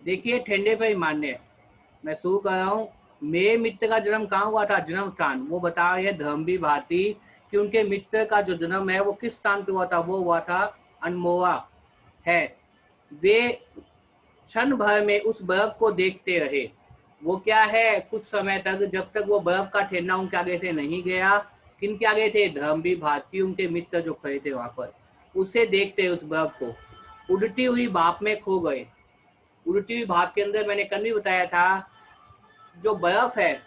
देखिए ठंडे पे ही मान्य है। मैं शुरू कर रहा हूँ। मेरे मित्र का जन्म कहाँ हुआ था, जन्म स्थान वो बता रहे हैं धर्मवीर भारती कि उनके मित्र का जो जन्म है वो किस स्थान पे हुआ था, वो हुआ था अनमोआ है। वे क्षण भर में उस बर्फ को देखते रहे। वो क्या है, कुछ समय तक, जब तक वो बर्फ का ठेला उनके आगे से नहीं गया। किनके आगे थे, धर्मवीर भारती उनके मित्र जो खड़े थे वहां पर, उसे देखते उस बर्फ को उड़ती हुई भाप में खो गए। उड़ती हुई भाप के अंदर मैंने कल भी बताया था, जो बर्फ है,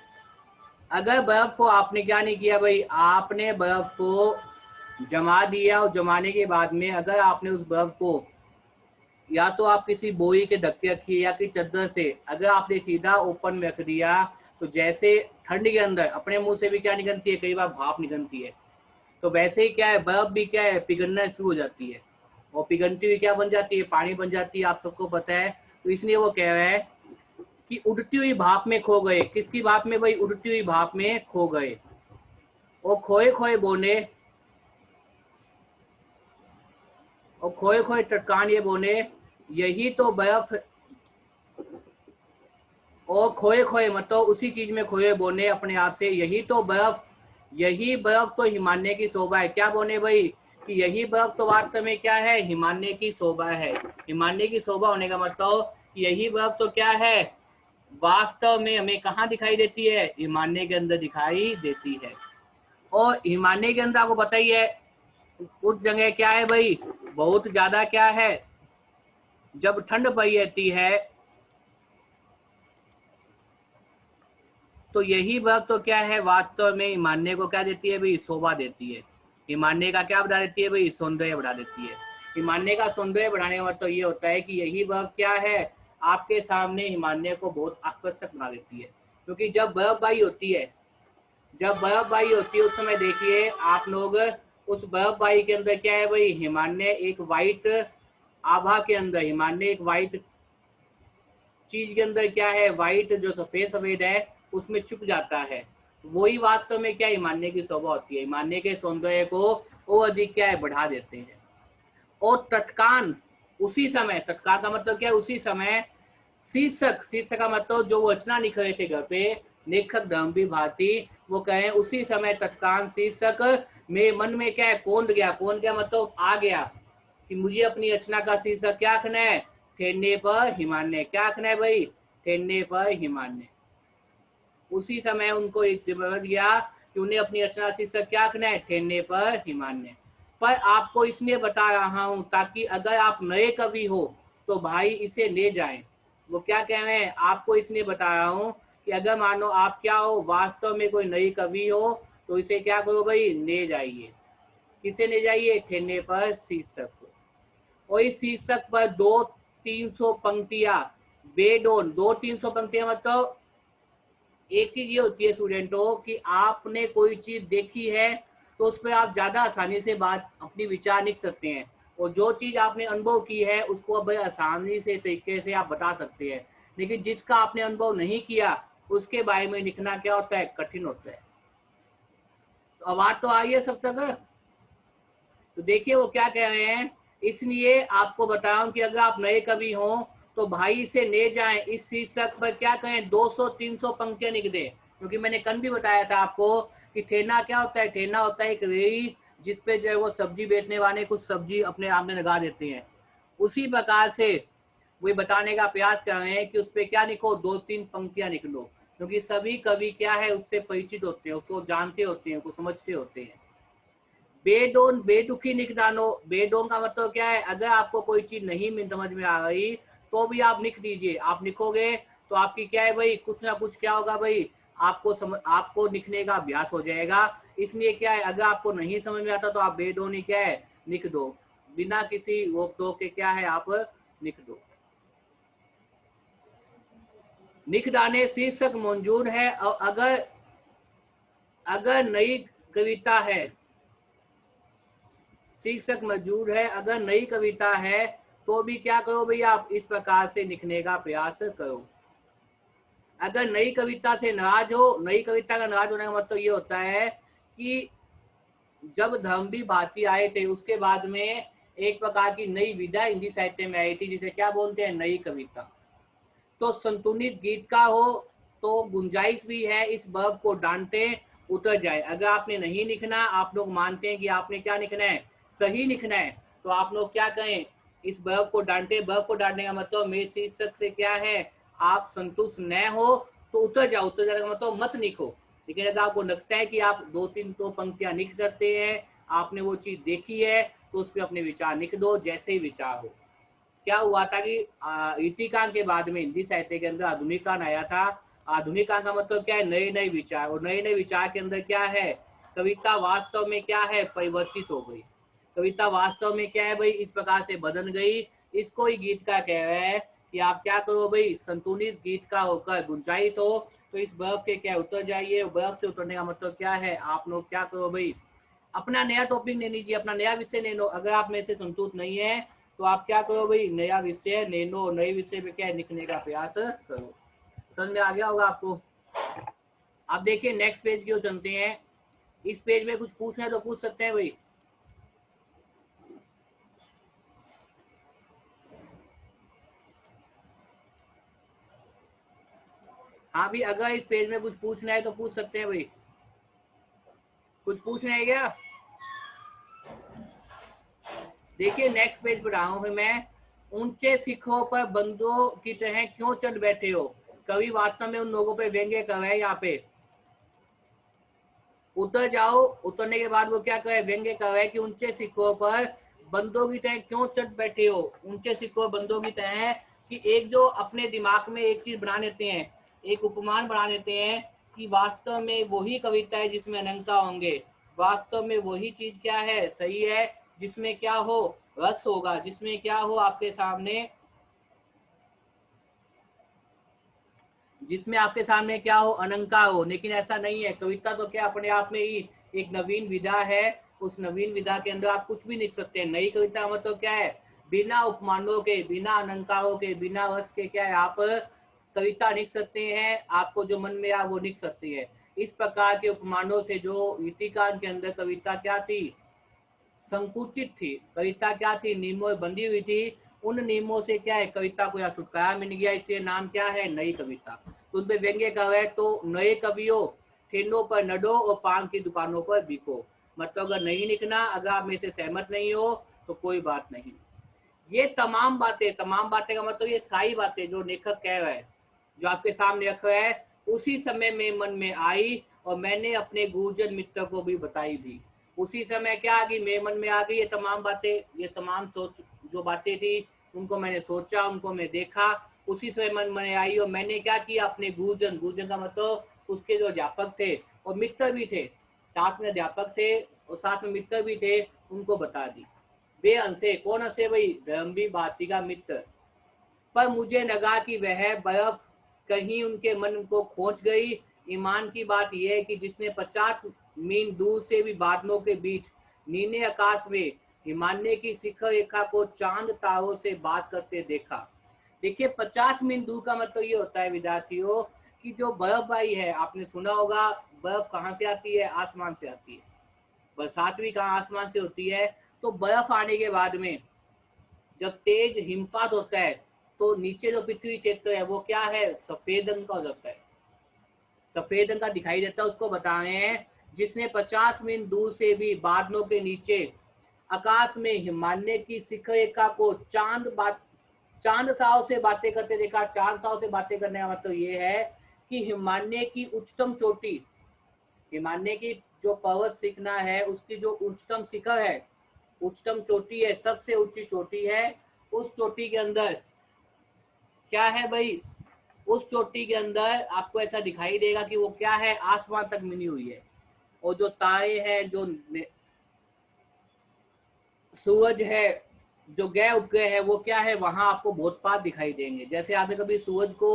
अगर बर्फ को आपने क्या नहीं किया भाई, आपने बर्फ को जमा दिया और जमाने के बाद में अगर आपने उस बर्फ को या तो आप किसी बोरी के धक्के रखिए या कि चद्दर से अगर आपने सीधा ओपन में रख दिया, तो जैसे ठंड के अंदर अपने मुंह से भी क्या निकलती है, कई बार भाप निकलती है, तो वैसे ही क्या है, बर्फ भी क्या है, पिघलना शुरू हो जाती है और पिघलती हुई क्या बन जाती है, पानी बन जाती है, आप सबको पता है। तो इसलिए वो कह रहा है कि उड़ती हुई भाप में खो गए। किसकी भाप में भाई, उड़ती हुई भाप में खो गए। और खोए खोए बोने, और खोए खोए टटकान ये बोने, यही तो बर्फ। और खोए खोए मतलब उसी चीज में खोए बोने अपने आप से, यही तो बर्फ, यही बर्फ तो हिमालय की शोभा है। क्या बोने भाई, कि यही बर्फ तो वास्तव में क्या है, हिमालय की शोभा है। हिमालय की शोभा होने का मतलब यही बर्फ तो क्या है, वास्तव में हमें कहाँ दिखाई देती है, हिमालय के अंदर दिखाई देती है। और हिमालय के अंदर आपको पता ही है उस जगह क्या है भाई, बहुत ज्यादा क्या है, जब ठंड पड़ी रहती है तो यही बर्फ तो क्या है, वास्तव में हिमालय को क्या देती है भाई, शोभा देती है। हिमालय का क्या बढ़ा देती है भाई, सौंदर्य बढ़ा देती है। हिमालय का सौंदर्य बढ़ाने का मतलब ये होता है कि यही बर्फ क्या है, आपके सामने हिमालय को बहुत आकर्षक बना देती है। क्योंकि जब बर्फबारी होती है, जब बर्फबारी होती है उस समय देखिए आप लोग, उस बर्फबारी के अंदर क्या है भाई, हिमालय एक वाइट आभा के अंदर, हिमालय एक वाइट चीज के अंदर क्या है, वाइट जो सफेद सफेद है उसमें छुप जाता है। वही वास्तव में क्या हिमालय की शोभा होती है, हिमालय के सौंदर्य को वो अधिक क्या है, बढ़ा देते हैं। और तत्कान, उसी समय, तत्काल का मतलब क्या है, उसी समय, शीर्षक, शीर्षक का मतलब जो वो रचना लिख रहे थे घर पे, लेखक धर्मवीर भारती, वो कहे उसी समय तत्काल शीर्षक मेरे मन में क्या है, कौन गया, कौन गया मतलब आ गया कि मुझे अपनी रचना का शीर्षक क्या रखना है, ठहरने पर हिमालय। क्या रखना है भाई, ठहरने पर हिमालय। उसी समय उनको एक समझ गया कि उन्हें अपनी रचना शीर्षक क्या रखना है, ठहरने पर हिमालय। पर आपको इसलिए बता रहा हूं ताकि अगर आप नए कवि हो तो भाई इसे ले जाएं। वो क्या कह रहे हैं, आपको इसलिए बता रहा हूं कि अगर मानो आप क्या हो, वास्तव में कोई नई कवि हो, तो इसे क्या करो भाई, ले जाइए। किसे ले जाइए, ठहरने पर शीर्षक को। और इस शीर्षक पर 200-300 पंक्तियां, बेडोन 200-300 पंक्तियां मतलब, एक चीज ये होती है स्टूडेंटों कि आपने कोई चीज देखी है तो उस पर आप ज्यादा आसानी से बात, अपनी विचार लिख सकते हैं। और जो चीज आपने अनुभव की है उसको अब आसानी से तरीके से आप बता सकते हैं। लेकिन जिसका आपने अनुभव नहीं किया उसके बारे में लिखना क्या होता है, कठिन होता है। तो आवाज तो आई है सब तक। तो देखिए वो क्या कह रहे हैं, इसलिए आपको बताऊं कि अगर आप नए कवि हो तो भाई इसे ले जाएं, इस शीर्षक पर क्या कहें, 200-300 पंक्तियां लिख दें। क्योंकि मैंने कल भी बताया था आपको कि ठेना क्या होता है, ठेना होता है एक रेई जिसपे जो है वो सब्जी बेचने वाले कुछ सब्जी अपने आमने लगा देते हैं। उसी प्रकार से वही बताने का प्रयास कर रहे हैं कि उस पर क्या लिखो, 2-3 पंक्तियां लिख लो। क्योंकि सभी कवि क्या है, उससे परिचित होते हैं, उसको जानते होते हैं, उसको समझते होते हैं। बेडोन बेटुकी लिख डालो। बेडोन का मतलब क्या है, अगर आपको कोई चीज नहीं समझ में आ रही तो भी आप लिख दीजिए। आप लिखोगे तो आपकी क्या है भाई, कुछ ना कुछ क्या होगा भाई, आपको लिखने का अभ्यास हो जाएगा। इसलिए क्या है, अगर आपको नहीं समझ में आता तो आप बेडोन ही क्या है, लिख दो, बिना किसी रोक टोक के क्या है, आप लिख दो। लिख डाले, शीर्षक मंजूर है। और अगर अगर नई कविता है, शीर्षक मौजूद है, अगर नई कविता है तो भी क्या करो भैया, आप इस प्रकार से लिखने का प्रयास करो। अगर नई कविता से नाराज हो, नई कविता का नाराज होने का मतलब ये होता है कि जब धर्मवीर भारती आए थे उसके बाद में एक प्रकार की नई विधा हिंदी साहित्य में आई थी जिसे क्या बोलते हैं, नई कविता। तो संतुलित गीत का हो तो गुंजाइश भी है इस वर्ब को डांटे उतर जाए। अगर आपने नहीं लिखना, आप लोग मानते हैं कि आपने क्या लिखना है, सही लिखना है, तो आप लोग क्या कहें, इस वर्ब को डांटे। वर्ब को डांटने का मतलब मेरे शीर्षक से क्या है, आप संतुष्ट न हो तो उतर जाओ। उतर जाने का मतलब मत लिखो। लेकिन अगर आपको लगता है कि आप 2-3 पंक्तियां लिख सकते हैं, आपने वो चीज देखी है, तो उस पर अपने विचार लिख दो, जैसे ही विचार हो। क्या हुआ था कि रीतिकांत के बाद में हिंदी साहित्य के अंदर आधुनिक कांड आया था। आधुनिक कांड का मतलब क्या है, नए नए विचार। और नए नए विचार के अंदर क्या है, कविता वास्तव में क्या है, परिवर्तित हो गई। कविता वास्तव में क्या है भाई, इस प्रकार से बदल गई। इसको ही गीत का कह रहा है कि आप क्या करो भाई, संतुलित गीत का होकर गुंजाइश हो तो इस बर्फ के क्या उतर जाइए। बर्फ से उतरने का मतलब क्या है, आप लोग क्या करो भाई, अपना नया टॉपिक ले लीजिए, अपना नया विषय ले लो। अगर आप में से संतुष्ट नहीं है तो आप क्या करो भाई, नया विषय ले लो, नए विषय पे क्या लिखने का प्रयास करो। समझ में आ गया होगा आपको। अब देखिए नेक्स्ट पेज की ओर चलते हैं। इस पेज में कुछ पूछना है तो पूछ सकते हैं भाई। हाँ भी, अगर इस पेज में कुछ पूछना है तो पूछ सकते हैं भाई। कुछ पूछना है क्या? देखिए नेक्स्ट पेज पर रहा हूँ मैं। ऊंचे शिखरों पर बंदों की तरह क्यों चढ़ बैठे हो। कवि वास्तव में उन लोगों पे व्यंग्य कर रहे हैं। यहाँ पे उतर जाओ, उतरने के बाद वो क्या करे, व्यंग्य कर रहे हैं कि ऊंचे शिखरों पर बंदों की तरह क्यों चढ़ बैठे हो। ऊंचे शिखरों बंदों की तरह कि एक जो अपने दिमाग में एक चीज बना लेते हैं, एक उपमान बना लेते हैं कि वास्तव में वही कविता है जिसमें अलंकार होंगे। वास्तव में वही चीज क्या है, सही है, जिसमें क्या हो, रस होगा, जिसमें क्या हो आपके सामने, जिसमें आपके सामने क्या हो, अलंकार हो। लेकिन ऐसा नहीं है। कविता तो क्या अपने आप में ही एक नवीन विधा है। उस नवीन विधा के अंदर आप कुछ भी लिख सकते हैं। नई कविता मतलब क्या है, बिना उपमानों के, बिना अलंकारों के, बिना रस के क्या है, आप कविता लिख सकते हैं। आपको जो मन में आ वो लिख सकते हैं। इस प्रकार के उपमानों से जो रीतिकांत के अंदर कविता क्या थी, संकुचित थी। कविता क्या थी, नियमों बंधी हुई थी। उन नियमों से क्या है, कविता को यहाँ छुटकारा मिल गया। इसलिए नाम क्या है, नई कविता। तो उनपे व्यंग्य कर है तो नए कवियों, ठेलों पर नडो और पान की दुकानों पर बिको। मतलब अगर नहीं लिखना, अगर आप में से सहमत नहीं हो तो कोई बात नहीं। ये तमाम बातें, तमाम बातें का मतलब ये सारी बातें जो लेखक कह रहा है, जो आपके सामने रख रहा है, उसी समय में मन में आई और मैंने अपने गुरुजन मित्र को भी बताई भी। उसी समय क्या आ गई, मेरे मन में आ गई ये तमाम बातें, ये तमाम सोच जो बातें थी, उनको मैंने सोचा, उनको मैं देखा, उसी समय मन में आई और मैंने क्या किया, अपने गुरुजन, गुरुजन का मतलब उसके जो अध्यापक थे और मित्र भी थे, साथ में अध्यापक थे और साथ में मित्र भी थे, उनको बता दी। वे हंसे, कौन हंसे भाई, धर्मवीर भारती का मित्र। पर मुझे लगा कि वह बर्फ कहीं उनके मन को खोज गई। ईमान की बात यह है कि जिसने 50 मील दूर से भी बादलों के बीच नीले आकाश में हिमालय की शिखर रेखा को चांद तारों से बात करते देखा। देखिए 50 मील दूर का मतलब ये होता है विद्यार्थियों कि जो बर्फबारी है, आपने सुना होगा, बर्फ कहाँ से आती है, आसमान से आती है। बरसात भी कहाँ, आसमान से होती है। तो बर्फ आने के बाद में जब तेज हिमपात होता है तो नीचे जो पृथ्वी क्षेत्र है वो क्या है, सफेद रंग का हो जाता है, सफेद रंग का दिखाई देता है। उसको बता रहे हैं जिसने 50 मील दूर से भी बादलों के नीचे आकाश में हिमालय की शिखर रेखा को चांद साव से बातें करते देखा। चांद साव से बातें करने का मतलब ये है कि हिमालय की उच्चतम चोटी, हिमालय की जो पर्वत श्रृंखला है उसकी जो उच्चतम शिखर है, उच्चतम चोटी है, सबसे ऊंची चोटी है, उस चोटी के अंदर क्या है भाई, उस चोटी के अंदर आपको ऐसा दिखाई देगा कि वो क्या है, आसमान तक मिली हुई है। और जो तारे हैं, जो सूरज है, जो गह उपग्रह है, वो क्या है, वहां आपको बहुत पास दिखाई देंगे। जैसे आपने कभी सूरज को,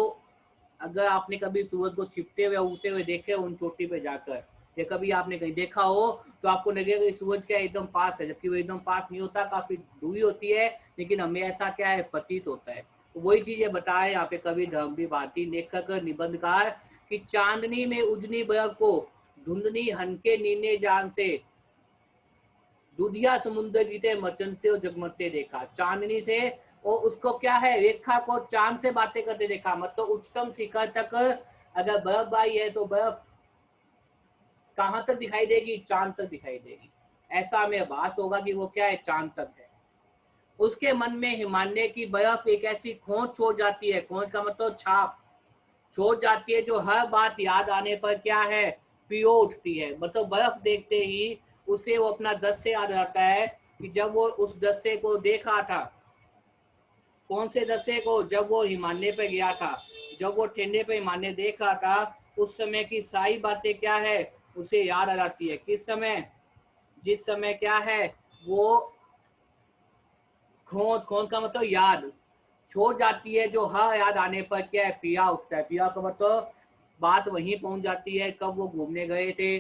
अगर आपने कभी सूरज को छिपते हुए उगते हुए देखे उन चोटी पे जाकर, या कभी आपने कहीं देखा हो, तो आपको लगेगा कि सूरज क्या एकदम पास है, जबकि वो एकदम पास नहीं होता, काफी दूरी होती है। लेकिन हमें ऐसा क्या है, प्रतीत होता है। तो वही चीज ये बताए यहाँ पे कवि धर्मवीर भारती, लेखक निबंधकार, कि चांदनी में उजनी बर्फ को धुंधनी हनके नीने जान से दुधिया समुद्र की थे मचनते और जगमगते देखा। चांदनी से और उसको क्या है, रेखा को चांद से बातें करते देखा, मतलब उच्चतम शिखर तक अगर बर्फबारी है तो बर्फ कहां तक दिखाई देगी, चांद तक दिखाई देगी। ऐसा हमें आभास होगा कि वो क्या है, चांद तक है। उसके मन में हिमालय की बर्फ एक ऐसी खोज छोड़ जाती है, खोज का मतलब छाप छोड़ जाती है, जो हर बात याद आने पर क्या है, पियो उठती है। मतलब बर्फ देखते ही उसे वो अपना दृश्य याद आता है कि जब वो उस दृश्य को देखा था। कौन से दृश्य को, जब वो हिमालय पे गया था, जब वो ठंडे पे हिमालय देख रहा था, उस समय की सारी बातें क्या है, उसे याद आ जाती है। किस समय, जिस समय क्या है, वो खोज, खोज का मतलब याद छोड़ जाती है, जो हर याद आने पर क्या है, पिया उठता है। पिया का मतलब बात वहीं पहुंच जाती है, कब वो घूमने गए थे,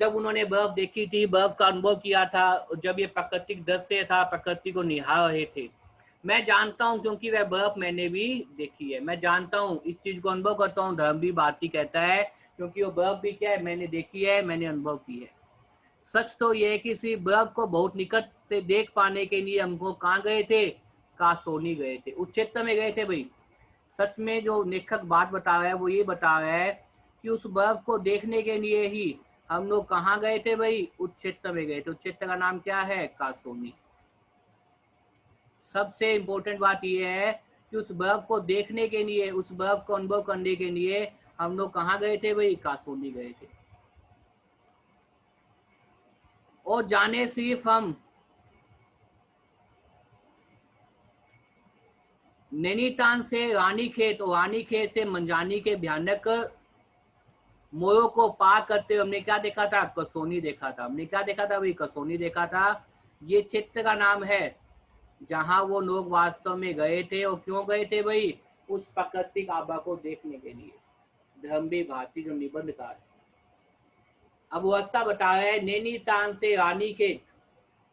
जब उन्होंने बर्फ देखी थी, बर्फ का अनुभव किया था, जब ये प्राकृतिक दृश्य था, प्रकृति को निहार रहे थे। मैं जानता हूं, क्योंकि वह बर्फ मैंने भी देखी है, मैं जानता हूं, इस चीज को अनुभव करता हूं। धर्म भी भारती कहता है, क्योंकि वो बर्फ भी क्या है, मैंने देखी है, मैंने अनुभव की है। सच तो यह है कि इसी बर्फ को बहुत निकट से देख पाने के लिए हमको कहाँ गए थे, कासोनी गए थे, उस क्षेत्र में गए थे भाई। सच में जो लेखक बात बता रहा है वो ये बता रहा है कि उस बर्फ को देखने के लिए ही हम लोग कहाँ गए थे भाई, उस क्षेत्र में गए थे। उस क्षेत्र का नाम क्या है, कासोनी। सबसे इंपॉर्टेंट बात यह है कि उस बर्फ को देखने के लिए, उस बर्फ को अनुभव करने के लिए हम लोग कहाँ गए थे भाई, कासोनी गए थे। और जाने सिर्फ हम नैनीताल से रानीखेत और रानीखेत से मंजानी के भयानक मोयों को पार करते हुए हमने क्या देखा था, कसोनी देखा था। हमने क्या देखा था भाई, कसोनी देखा था। ये क्षेत्र का नाम है जहां वो लोग वास्तव में गए थे। और क्यों गए थे भाई, उस प्राकृतिक आभा को देखने के लिए। धर्मवीर भारती जो निबंधकार है, अब वो रास्ता बता रहा है नैनीताल से रानीखेत।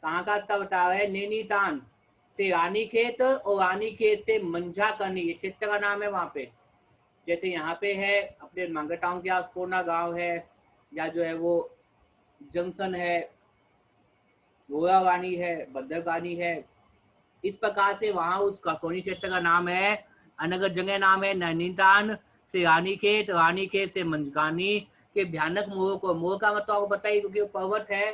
कहाँ का रास्ता बता रहा है, नैनीताल से रानीखेत और रानीखेत से मंझाकनी, ये क्षेत्र का नाम है वहां पे। जैसे यहाँ पे है अपने मांगा टाउन के आस कोना गाँव है, या जो है वो जंक्शन है, गोरावानी है, भद्रकानी है, इस प्रकार से वहां उस कसोनी क्षेत्र का नाम है, अलग जगह नाम है नैनीताल से रानीखेत, रानीखेत से मंझगानी के भयानक मोह को। मोह का मतलब आपको बताइए, क्योंकि वो पर्वत है,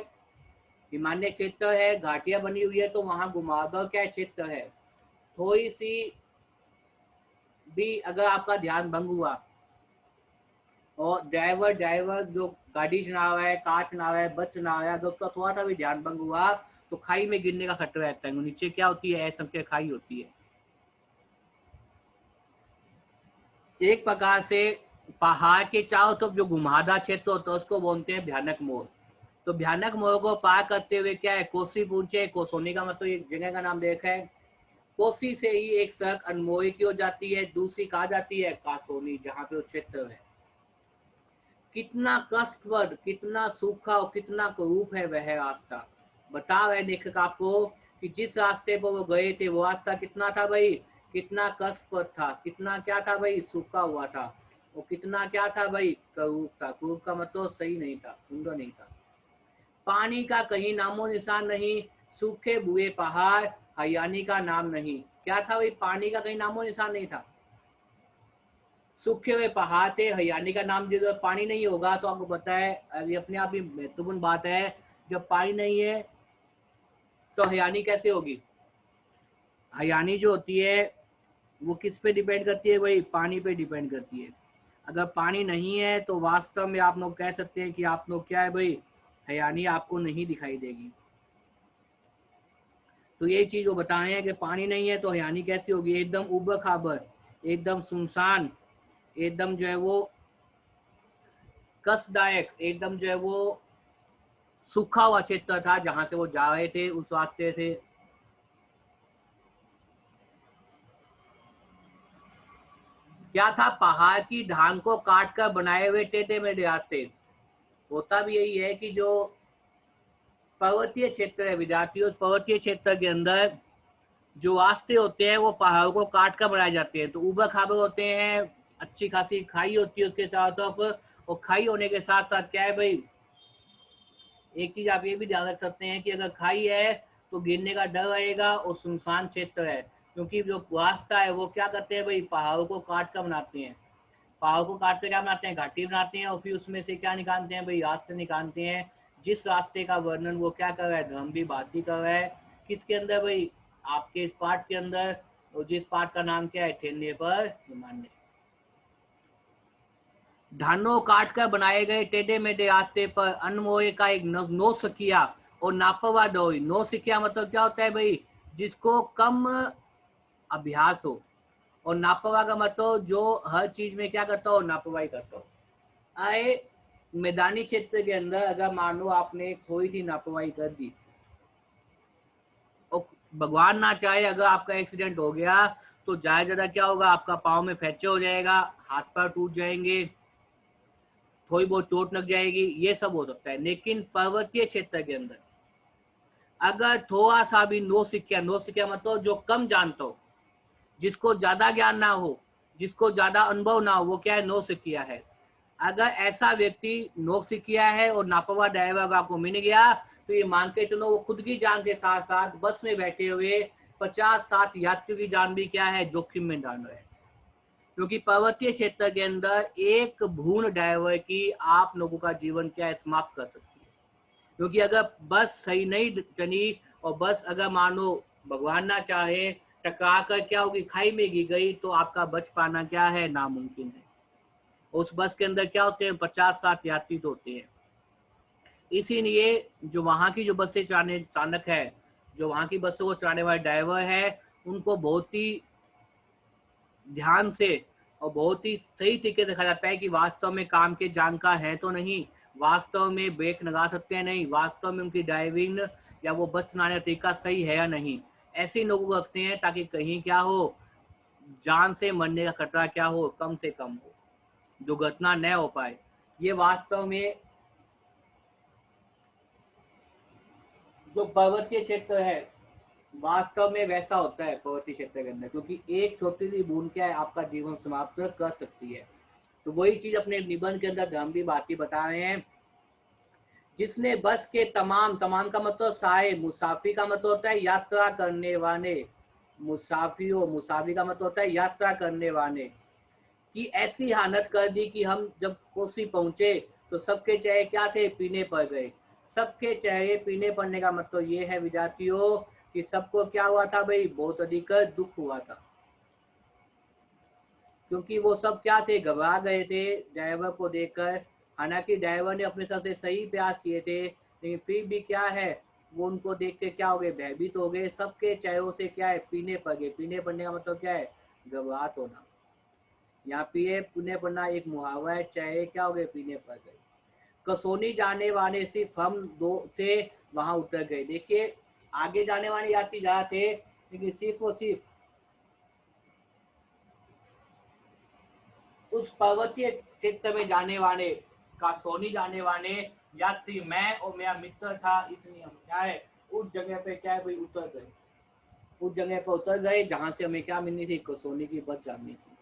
हिमालय क्षेत्र है, घाटियां बनी हुई है, तो वहां घुमावदार क्या क्षेत्र है। थोड़ी सी भी अगर आपका ध्यान भंग हुआ, और ड्राइवर जो गाड़ी चला रहा है, कार चला रहा है, बस चला रहा है, अगर उसका थोड़ा सा भी ध्यान भंग हुआ तो खाई में गिरने का खतरा रहता है। नीचे क्या होती है, असंख्य खाई होती है। एक प्रकार से पहाड़ के चारों तरफ जो घुमावदार क्षेत्र होता है उसको बोलते हैं भयानक मोड़। तो भयानक मोड़ को पार करते हुए क्या है, कोसी पहुंचे। कोसोनी का मतलब एक जगह का नाम देखा है। कोसी से ही एक सड़क अनमोई की हो जाती है, दूसरी कहा जाती है कासोनी, जहाँ पे वो क्षेत्र है। कितना कष्टप्रद, कितना सूखा और कितना कुरूप है वह रास्ता। बता रहे लेखक आपको कि जिस रास्ते पर वो गए थे वो रास्ता कितना था भाई, कितना कष्टप्रद था, कितना क्या था भाई, सूखा हुआ था, और कितना क्या था भाई, कुरूप था। कुरूप का मतलब सही नहीं था, सुंदर नहीं था। पानी का कहीं नामो निशान नहीं, सूखे बुए पहाड़, हरियाणी का नाम नहीं। क्या था भाई, पानी का कहीं नामो निशान नहीं था, सूखे हुए पहाड़ थे, हरियाणी का नाम। जो पानी नहीं होगा तो आपको पता है, ये अपने आप ही महत्वपूर्ण बात है, जब पानी नहीं है तो हरियाणी कैसे होगी। हरियाणी जो होती है वो किस पे डिपेंड करती है भाई, पानी पे डिपेंड करती है। अगर पानी नहीं है तो वास्तव में आप लोग कह सकते हैं कि आप लोग क्या है भाई, हरियाणी आपको नहीं दिखाई देगी। तो ये चीज वो बताए हैं कि पानी नहीं है तो हरियाणी कैसी होगी, एकदम उबड़ खाबड़, एकदम सुनसान, एकदम जो है वो कष्टदायक, एकदम जो है वो सूखा हुआ क्षेत्र था जहां से वो जा रहे थे उस रास्ते से। क्या था, पहाड़ की ढाल को काट कर बनाए हुए टेढ़े मेढ़े रास्ते। होता भी यही है कि जो पर्वतीय क्षेत्र है विद्यार्थी, उस पर्वतीय क्षेत्र के अंदर जो रास्ते होते हैं वो पहाड़ों को काट कर बनाए जाते हैं, तो ऊबड़ खाबड़ होते हैं, अच्छी खासी खाई होती है उसके चारों तरफ। और खाई होने के साथ साथ क्या है भाई, एक चीज आप ये भी ध्यान रख सकते हैं कि अगर खाई है तो गिरने का डर रहेगा, और सुनसान क्षेत्र है, क्योंकि जो रास्ता है वो क्या करते हैं भाई, पहाड़ों को काट कर बनाते हैं, पहाड़ों को काट कर क्या बनाते हैं, घाटी बनाते हैं, और फिर उसमें से क्या निकालते हैं भाई, रास्ते निकालते हैं। जिस रास्ते का वर्णन वो क्या कर रहा है, धर्म भी भारती कर रहा है, किसके अंदर भाई, आपके इस पाठ के अंदर, और जिस पाठ का नाम क्या है, ठहरने पर हिमान्य। धानों काट कर बनाए गए टेढ़े मेढ़े रास्ते पर अनमोए का एक नो सकिया और नापवा डोई। नो सकिया मतलब क्या होता है भाई, जिसको कम अभ्यास हो, और नापवा का मतलब जो हर चीज में क्या करता हो, नापवाई करता हो। आए मैदानी क्षेत्र के अंदर अगर मानो आपने थोड़ी सी नापवाई कर दी, और भगवान ना चाहे अगर आपका एक्सीडेंट हो गया, तो ज्यादा ज्यादा क्या होगा, आपका पाँव में फ्रैक्चर हो जाएगा, हाथ पैर टूट जाएंगे, थोड़ी बहुत चोट लग जाएगी, ये सब हो सकता है। लेकिन पर्वतीय क्षेत्र के अंदर अगर थोड़ा सा भी नो सिक्किया मतलब जो कम जानता हो, जिसको ज्यादा ज्ञान ना हो, जिसको ज्यादा अनुभव ना हो, वो क्या है, नो सिक्किया है। अगर ऐसा व्यक्ति नो सिक्किया है और नापवा ड्राइवर आपको मिल गया, तो ये मान के चलो वो खुद की जान के साथ साथ बस में बैठे हुए 50-60 यात्रियों की जान भी क्या है, जोखिम में डाल रहे हैं। क्योंकि पर्वतीय क्षेत्र के अंदर एक भूल ड्राइवर की आप लोगों का जीवन क्या है, समाप्त कर सकती है। क्योंकि अगर बस सही नहीं चली, और बस अगर मानो भगवान ना चाहे टकरा कर क्या होगी, खाई में गिर गई, तो आपका बच पाना क्या है, नामुमकिन है। उस बस के अंदर क्या होते हैं, 50-60 यात्री तो होते हैं। इसीलिए जो वहाँ की जो बसें चलाने चालक है, जो वहाँ की बसों को चलाने वाले ड्राइवर है, उनको बहुत ही ध्यान से और बहुत ही सही तरीके से देखा जाता है कि वास्तव में काम के जानकार है तो नहीं, वास्तव में ब्रेक लगा सकते हैं नहीं, वास्तव में उनकी ड्राइविंग या वो बस चलाने का तरीका सही है या नहीं। ऐसे लोगों को रखते हैं ताकि कहीं क्या हो, जान से मरने का खतरा क्या हो, कम से कम हो, दुर्घटना न हो पाए। ये वास्तव में जो पर्वतीय क्षेत्र है, वास्तव में वैसा होता है पर्वतीय क्षेत्र के अंदर, क्योंकि एक छोटी सी बूंद क्या है, आपका जीवन समाप्त कर सकती है। तो वही चीज अपने निबंध के अंदर धर्म भी बाती बता रहे हैं। जिसने बस के तमाम, तमाम का मतलब सारे, मुसाफिर का मतलब होता है यात्रा करने वाले, मुसाफिरों, मुसाफिर का मतलब होता है यात्रा करने वाले, की ऐसी हालत कर दी कि हम जब कोसी पहुंचे तो सबके चेहरे क्या थे, पीने पड़ गए। सबके चेहरे पीने पड़ने का मतलब ये है विद्यार्थियों, कि सबको क्या हुआ था भाई, बहुत अधिक दुख हुआ था। क्योंकि वो सब क्या थे, घबरा गए थे ड्राइवर को देखकर। हालांकि ड्राइवर ने अपने तरफ से सही प्रयास किए थे, लेकिन फिर भी क्या है, वो उनको देख के क्या हो गए, भयभीत हो गए। सबके चेहरों से क्या है, पीने पड़ गए। पीने पड़ने का मतलब क्या है, घबराहट होना। यहाँ पीने पुण्य पड़ना एक मुहावरा है, चाहे क्या हो गए, पीने पड़ गए। कसोनी जाने वाले सिर्फ हम दो थे, वहां उतर गए। देखिए आगे जाने वाले यात्री ज्यादा थे, लेकिन सिर्फ और सिर्फ उस पर्वतीय क्षेत्र में जाने वाले, कसोनी जाने वाले यात्री, मैं और मेरा मित्र था, इसलिए हम क्या है, उस जगह पे क्या है भाई, उतर गए। उस जगह पर उतर गए जहां से हमें क्या मिलनी थी, कसोनी की बस जानी थी।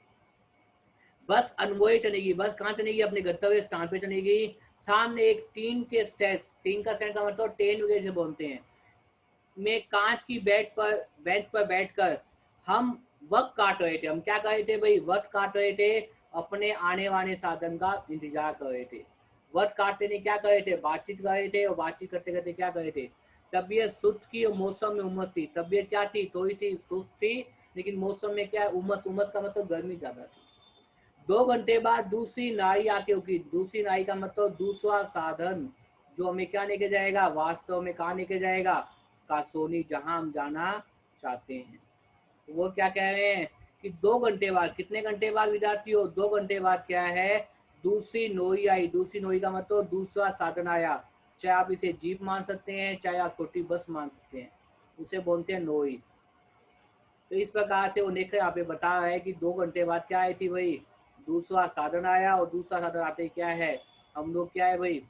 बस अनमोए चलेगी। बस कहाँ चलेगी, अपने गंतव्य स्थान पे चलेगी। सामने एक टीन के स्टैंड, टीन का स्टैंड का मतलब टेन वगैरह से बोलते हैं, में कांच की बेंच पर बैठकर हम वक्त काट रहे थे। हम क्या कर रहे थे भाई, वक्त काट रहे थे, अपने आने वाले साधन का इंतजार कर रहे थे। वक्त काटते नहीं क्या कर रहे थे, बातचीत कर रहे थे, और बातचीत करते करते क्या कर रहे थे, तबीयत सुस्त की और मौसम में उमस थी। तबीयत क्या थी, थोड़ी थी सुस्त थी, लेकिन मौसम में क्या है, उमस। उमस का मतलब गर्मी ज्यादा थी। 2 घंटे बाद दूसरी नाई आके रुकी। दूसरी नाई का मतलब दूसरा साधन, जो हमें क्या लेके जाएगा, वास्तव में कहाँ लेके जाएगा, कासोनी, जहां हम जाना चाहते हैं। तो वो क्या कह रहे हैं कि 2 घंटे बाद, कितने घंटे बाद विद्यार्थी हो, 2 घंटे बाद क्या है, दूसरी नोई आई। दूसरी नोई का मतलब दूसरा साधन आया। चाहे आप इसे जीप मान सकते हैं, चाहे आप छोटी बस मान सकते हैं, उसे बोलते हैं नोई। तो इस प्रकार से वो लेकर यहाँ पे बता रहा है कि 2 घंटे बाद क्या आई थी भाई, दूसरा साधन आया। और दूसरा साधन आते क्या है, हम लोग क्या है भाई,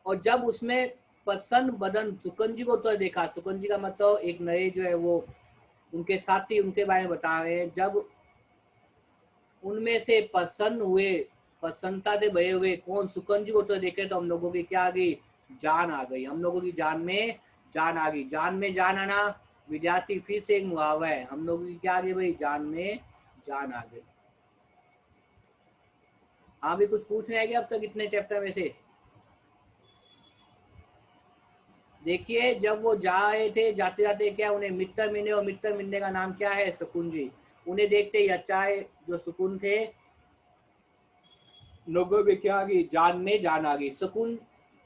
और जब उसमें प्रसन्न बदन सुकंजी को तो देखा। सुकंजी का मतलब एक नए जो है वो उनके साथी, उनके बारे में बता रहे हैं। जब उनमें से प्रसन्न हुए, प्रसन्नता से भरे हुए कौन, सुकंजी को तो देखे, तो हम लोगों की क्या आ गई, जान आ गई, हम लोगों की जान में जान आ गई। जान में जान आना विद्यार्थी फिर से एक मुहावरा है, हम लोगों की क्या आ गई भाई, जान में जान आ गई। हाँ भी कुछ पूछ रहे हैं क्या अब तक इतने चैप्टर में से? देखिए जब वो जा रहे थे, जाते जाते क्या उन्हें मित्र मिले, और मित्र मिलने का नाम क्या है, सुकुन जी। उन्हें देखते ही अचाए जो सुकुन थे, लोगों में क्या आ गई, जान में जान आ गई। सुकुन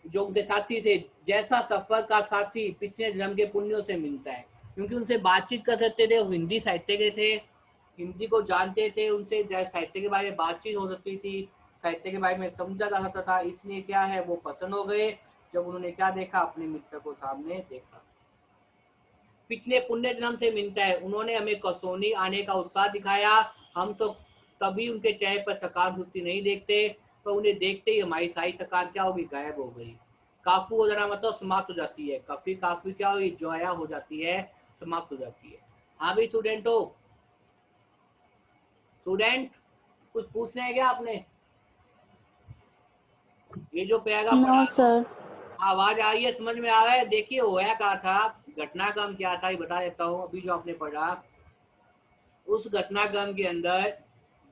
जो उनके साथी थे, जैसा सफर का साथी पिछले जन्म के पुण्यों से मिलता है, क्योंकि उनसे बातचीत कर सकते थे, हिंदी साहित्य के थे, हिंदी को जानते थे, उनसे साहित्य के बारे में बातचीत हो सकती थी, साहित्य के बारे में समझा जा सकता था, इसलिए क्या है वो पसंद हो गए जब उन्होंने क्या देखा, अपने मित्र को सामने देखा। पिछले पुण्य जन्म से मिलता है, उन्होंने हमें कसौनी आने का उत्साह दिखाया, हम तो कभी उनके चेहरे पर थकान छुट्टी नहीं देखते, तो उन्हें देखते ही हमारी सारी थकान क्या होगी, गायब हो गई। काफू हो जाना मतलब समाप्त हो जाती है, काफी काफी क्या हुई, जोया हो जाती है, समाप्त हो जाती है। हाँ भाई स्टूडेंट हो, स्टूडेंट कुछ पूछना है क्या आपने? ये जो पैराग्राफ नो पढ़ा, सर। आवाज आ रही है, समझ में आ रहा है? देखिए होया क्या था, घटनाक्रम क्या था ये बता देता हूँ। अभी जो आपने पढ़ा, उस घटनाक्रम के अंदर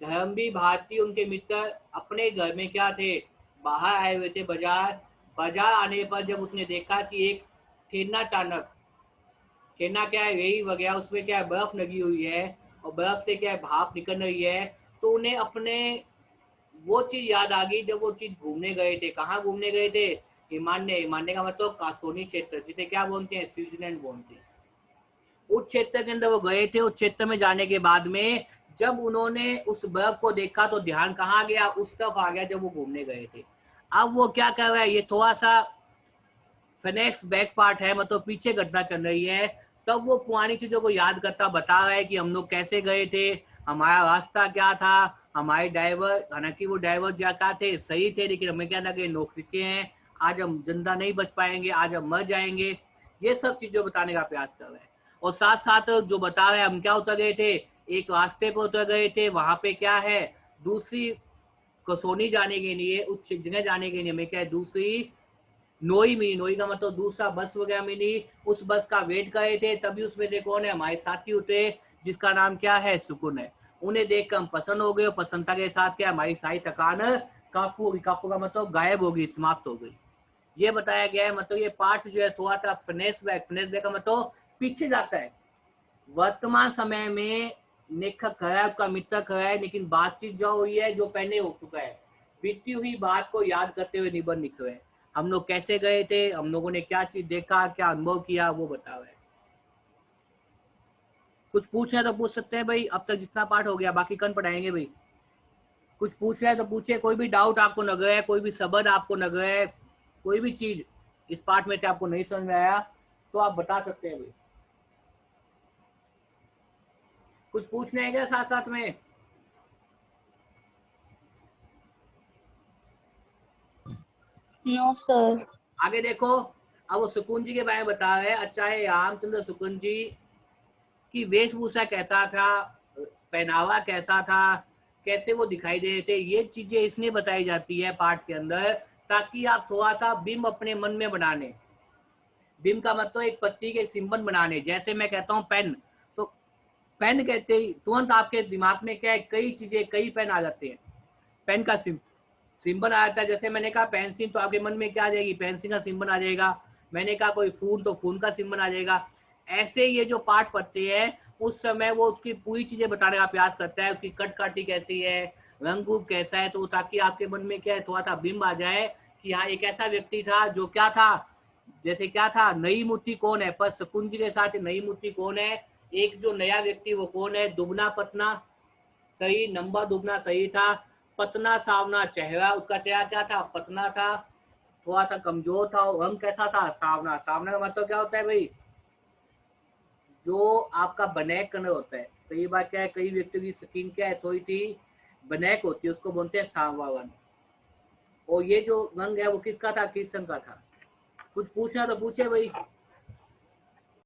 धर्मवीर भारती उनके मित्र अपने घर में क्या थे, बाहर आए हुए थे बाजार। बाजार आने पर जब उसने देखा कि एक ठेना चानक, ठेना क्या है, रेई वगैरह, उसमें क्या है, बर्फ लगी हुई है, और बर्फ से क्या है, भाप निकल रही है, तो उन्हें अपने वो चीज याद आ गई जब वो चीज घूमने गए थे। कहाँ घूमने गए थे, हिमालय। हिमालय का मतलब कासोनी क्षेत्र, जिसे क्या बोलते हैं, स्विट्जरलैंड बोलते हैं। उस क्षेत्र के अंदर वो गए थे। उस क्षेत्र में जाने के बाद में जब उन्होंने उस बर्फ को देखा तो ध्यान कहाँ गया, उस तरफ आ गया जब वो घूमने गए थे। अब वो क्या कर रहा है, ये थोड़ा सा फिनेक्स बैक पार्ट है, मतलब पीछे घटना चल रही है। तब वो पुरानी चीजों को याद करता बता रहा है कि हम लोग कैसे गए थे, हमारा रास्ता क्या था, हमारे ड्राइवर, हालांकि वो ड्राइवर क्या थे, सही थे, लेकिन हमें क्या लगे नौकरी के हैं, आज हम जिंदा नहीं बच पाएंगे, आज हम मर जाएंगे। ये सब चीजों बताने का प्रयास कर रहे हैं। और साथ साथ जो बता रहे हैं हम क्या उतर गए थे, एक रास्ते पर उतर गए थे, वहां पे क्या है, दूसरी कसोनी जाने के लिए, उस जगह जाने के लिए हमें क्या है, दूसरी नोई मिली। नोई का मतलब दूसरा बस वगैरह मिली, उस बस का वेट कर रहे थे, तभी उसमें से कौन है, हमारे साथी उतरे, जिसका नाम क्या है, सुकुन है। उन्हें देखकर हम पसंद हो गए, और प्रसन्नता के साथ क्या, हमारी सारी थकान काफू होगी, काफू का मतलब गायब होगी, समाप्त हो गई। ये बताया गया है। मतलब ये पार्ट जो है थोड़ा सा फ्लैश बैक, फ्लैश बैक का मतलब पीछे जाता है। वर्तमान समय में लेखक खड़ा है, आपका मित्र खड़ा है, लेकिन बातचीत जो हुई है जो पहले हो चुका है, बीती हुई बात को याद करते हुए निबंध लिख रहे हैं। हम लोग कैसे गए थे, हम लोगों ने क्या चीज देखा, क्या अनुभव किया, वो बता रहे हैं। कुछ पूछना तो पूछ सकते हैं भाई, अब तक जितना पाठ हो गया, बाकी कल पढ़ाएंगे भाई। कुछ पूछ रहे हैं तो पूछे, कोई भी डाउट आपको लग रहा है, कोई भी शब्द आपको लग रहा है, कोई भी चीज इस पाठ में आपको नहीं समझ में आया, तो आप बता सकते हैं भाई। कुछ पूछने हैं क्या साथ साथ में? No sir. आगे देखो, अब वो सुकुन जी के बारे में बता रहे हैं। अच्छा है, रामचंद्र सुकुन जी की वेशभूषा कैसा था, पहनावा कैसा था, कैसे वो दिखाई दे रहे थे, ये चीजें इसलिए बताई जाती है पाठ के अंदर, ताकि आप थोड़ा सा बिंब अपने मन में बनाने। बिंब का मतलब एक पत्ती के सिंबल बनाने। जैसे मैं कहता हूँ पेन, तो पेन कहते ही तुरंत आपके दिमाग में क्या है, कई चीजें, कई पेन आ जाते हैं। पेन का सिंबल आ जाता है। जैसे मैंने कहा पेंसिल, तो आपके मन में क्या आ जाएगी, पेंसिल का सिंबल आ जाएगा। मैंने कहा कोई फूल, तो फूल का सिंबल आ जाएगा। ऐसे ये जो पाठ पढ़ते हैं, उस समय वो उसकी पूरी चीजें बताने का प्रयास करता है, उसकी कट काटी कैसी है, रंग रूप कैसा है, तो ताकि आपके मन में क्या है, थोड़ा सा बिंब आ जाए कि हाँ एक ऐसा व्यक्ति था जो क्या था, जैसे क्या था, नई मूर्ति कौन है, पर शकुंज के साथ नई मूर्ति कौन है, एक जो नया व्यक्ति वो कौन है, दुबना पतला सही, लंबा दुबना सही था, पतला सावना चेहरा, उसका चेहरा क्या था, पतला था, थोड़ा सा कमजोर था, रंग कैसा था, सावना। सावना का मतलब क्या होता है भाई, जो आपका बनैक कलर होता है। कई बार क्या है, कई व्यक्तियों की स्किन क्या है, थोड़ी सी बनैक होती है, उसको बोलते हैं सांवला रंग। और ये जो रंग है वो किसका था, किस रंग का था? कुछ पूछना तो पूछे भाई।